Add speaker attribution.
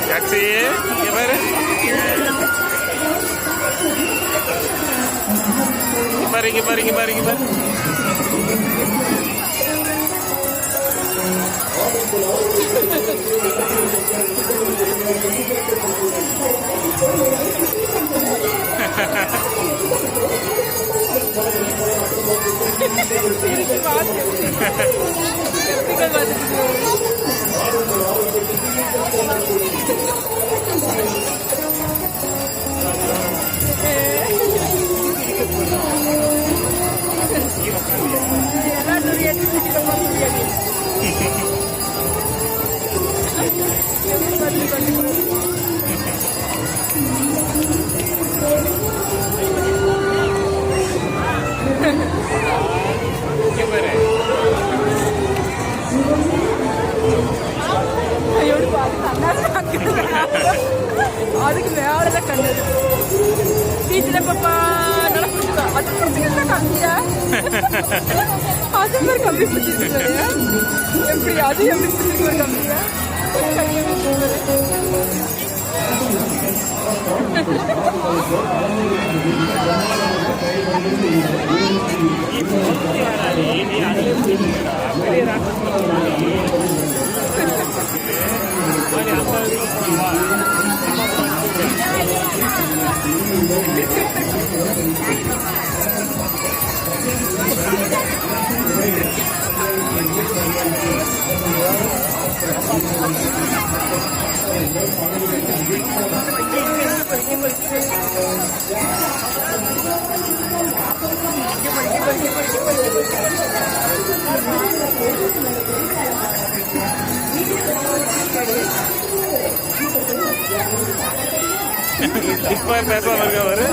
Speaker 1: taxi இங்க பாரு இங்க பாரு இங்க பாரு இங்க பாரு
Speaker 2: அதுக்கு மேலதான் கண்டது வீட்டுல பாப்பா நல்லா பிடிச்சா அது பிடிச்சிக்கிட்டா கம்மியா அது மாதிரி கம்மி பிடிச்சிருக்கு எப்படி அது எப்படி பிடிச்சிருக்கு ஒரு கம்மியா
Speaker 1: இப்ப பேசாம இருக்க அவரு